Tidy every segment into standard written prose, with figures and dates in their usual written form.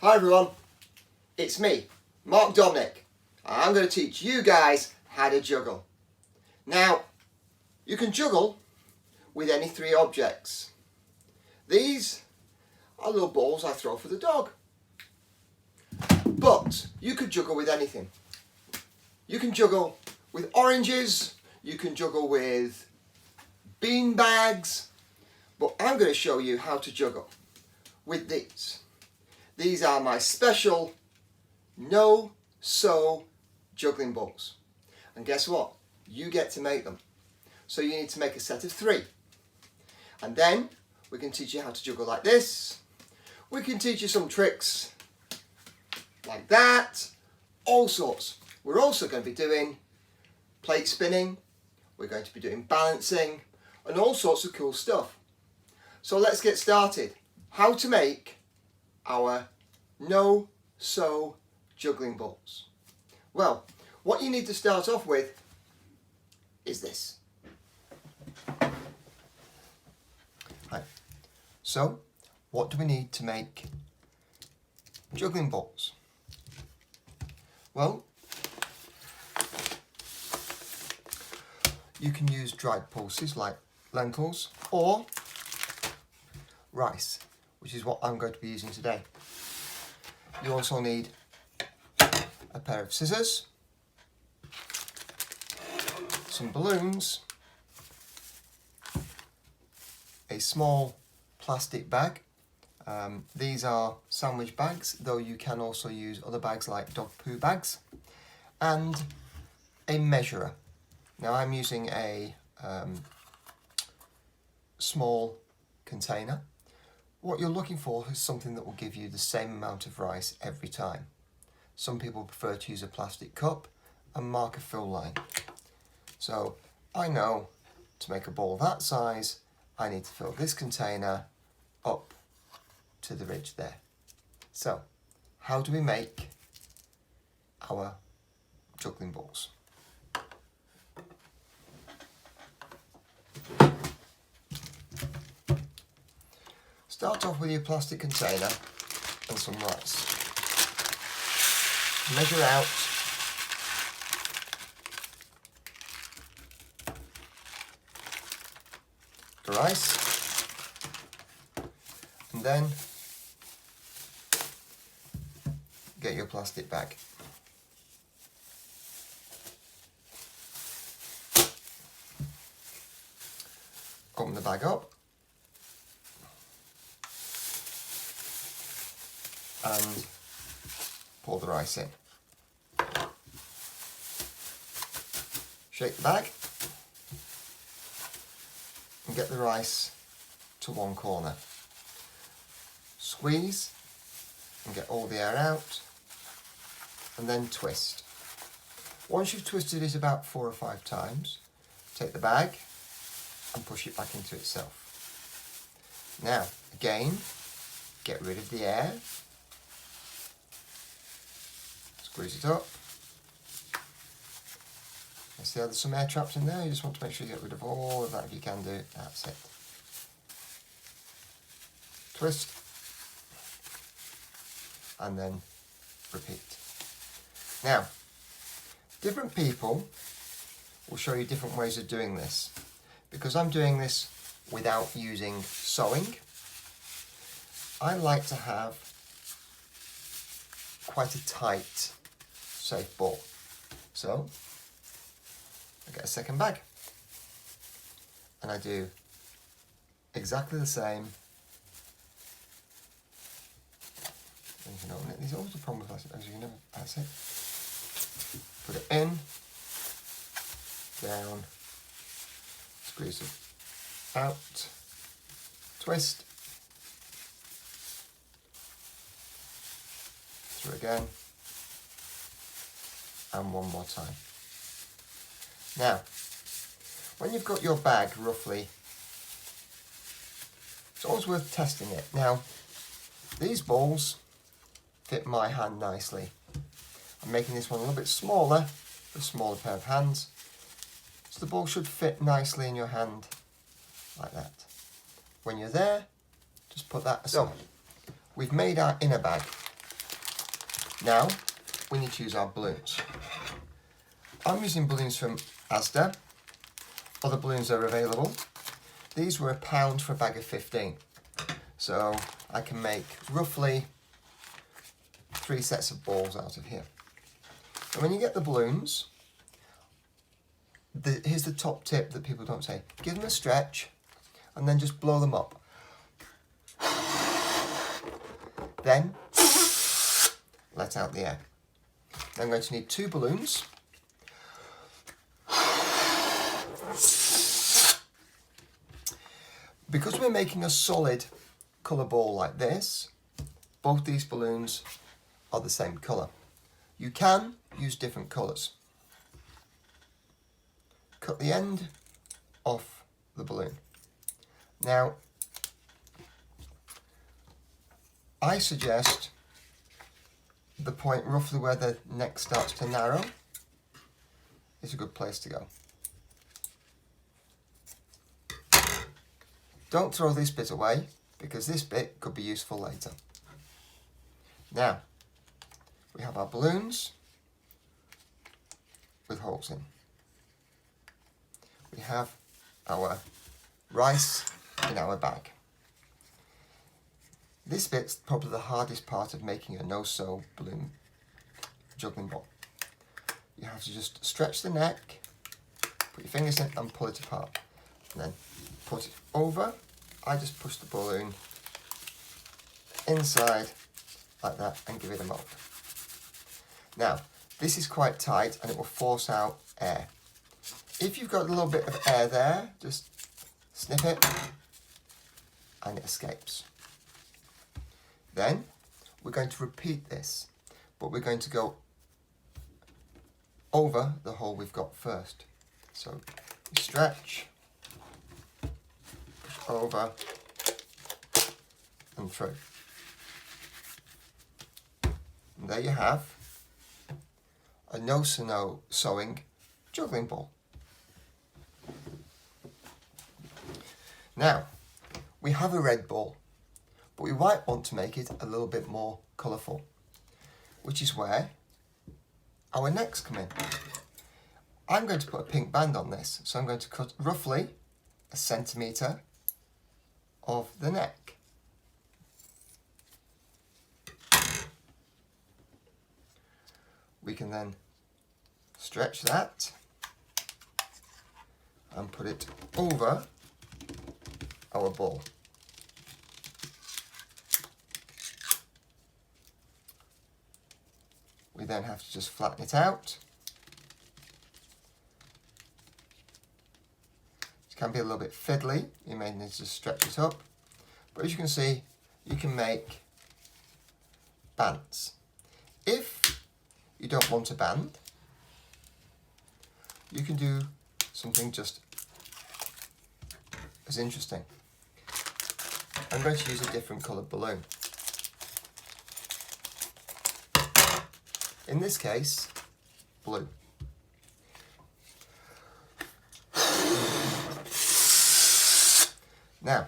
Hi everyone, it's me, Marc Dominic. I'm going to teach you guys how to juggle. Now, you can juggle with any three objects. These are little balls I throw for the dog. But you could juggle with anything. You can juggle with oranges, you can juggle with bean bags, but I'm going to show you how to juggle with these. These are my special no-sew juggling balls. And guess what? You get to make them. So you need to make a set of 3. And then we can teach you how to juggle like this. We can teach you some tricks like that. All sorts. We're also going to be doing plate spinning. We're going to be doing balancing and all sorts of cool stuff. So let's get started. How to make our no-sew juggling balls. Well, what you need to start off with is this. Right. So, what do we need to make juggling balls? Well, you can use dried pulses like lentils or rice, which is what I'm going to be using today. You also need a pair of scissors, some balloons, a small plastic bag. These are sandwich bags, though you can also use other bags like dog poo bags, and a measurer. Now I'm using a small container. What you're looking for is something that will give you the same amount of rice every time. Some people prefer to use a plastic cup and mark a fill line. So I know to make a ball that size, I need to fill this container up to the ridge there. So how do we make our juggling balls? Start off with your plastic container and some rice. Measure out the rice and then get your plastic bag. Open the bag up and pour the rice in. Shake the bag and get the rice to one corner. Squeeze and get all the air out and then twist. Once you've twisted it about 4 or 5 times, take the bag and push it back into itself. Now, again, get rid of the air. Squeeze it up. You see how there's some air trapped in there? You just want to make sure you get rid of all of that if you can do. That's it. Twist. And then repeat. Now, different people will show you different ways of doing this. Because I'm doing this without using sewing, I like to have quite a tight, safe ball. So, I get a second bag and I do exactly the same. And you can open it. There's always a problem with plastic bags, you can never, that's it. Put it in, down, squeeze it out, twist, through again, and one more time. Now, when you've got your bag roughly, it's always worth testing it. Now, these balls fit my hand nicely. I'm making this one a little bit smaller, for a smaller pair of hands. So the ball should fit nicely in your hand, like that. When you're there, just put that aside. So, we've made our inner bag. Now we need to use our balloons. I'm using balloons from Asda. Other balloons are available. These were £1 for a bag of 15. So I can make roughly 3 sets of balls out of here. And when you get the balloons, here's the top tip that people don't say. Give them a stretch and then just blow them up. Then let out the air. Now I'm going to need 2 balloons. Because we're making a solid colour ball like this, both these balloons are the same colour. You can use different colours. Cut the end off the balloon. Now, I suggest the point roughly where the neck starts to narrow is a good place to go. Don't throw this bit away because this bit could be useful later. Now, we have our balloons with holes in. We have our rice in our bag. This bit's probably the hardest part of making a no-sew balloon juggling ball. You have to just stretch the neck, put your fingers in and pull it apart. And then put it over. I just push the balloon inside like that and give it a mold. Now, this is quite tight and it will force out air. If you've got a little bit of air there, just snip it and it escapes. Then we're going to repeat this, but we're going to go over the hole we've got first. So you stretch, push over and through. And there you have a no-sewing juggling ball. Now, we have a red ball, but we might want to make it a little bit more colourful, which is where our necks come in. I'm going to put a pink band on this, so I'm going to cut roughly 1 centimetre of the neck. We can then stretch that and put it over our ball. We then have to just flatten it out. It can be a little bit fiddly, you may need to stretch it up, but as you can see, you can make bands. If you don't want a band, you can do something just as interesting. I'm going to use a different coloured balloon. In this case, blue. Now,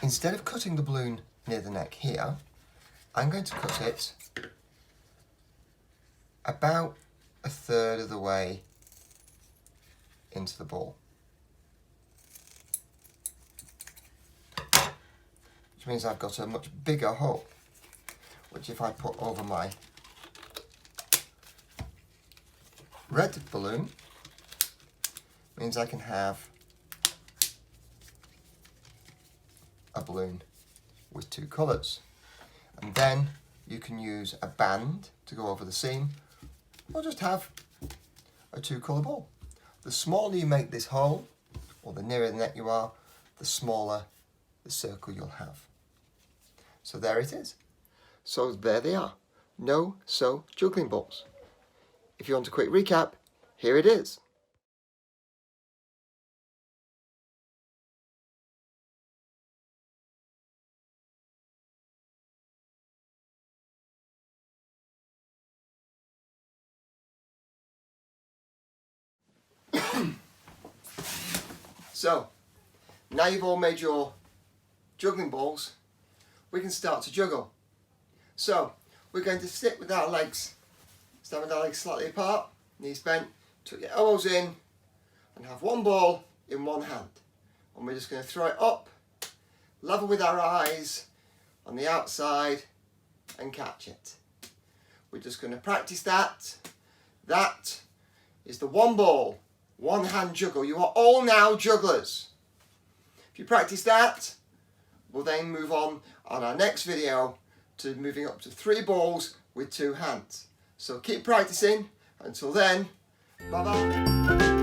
instead of cutting the balloon near the neck here, I'm going to cut it about 1/3 of the way into the ball. Which means I've got a much bigger hole, which if I put over my red balloon, means I can have a balloon with 2 colours. And then you can use a band to go over the seam, or just have a 2-colour ball. The smaller you make this hole, or the nearer the neck you are, the smaller the circle you'll have. So there it is. So there they are, no-sew juggling balls. If you want a quick recap, here it is. So, now you've all made your juggling balls, we can start to juggle. So, we're going to sit with our legs, stand with our legs slightly apart, knees bent, tuck your elbows in, and have one ball in one hand. And we're just going to throw it up, level with our eyes on the outside, and catch it. We're just going to practice that. That is the one ball, one hand juggle. You are all now jugglers. If you practice that, we'll then move on our next video to moving up to 3 balls with 2 hands. So keep practicing. Until then, bye bye.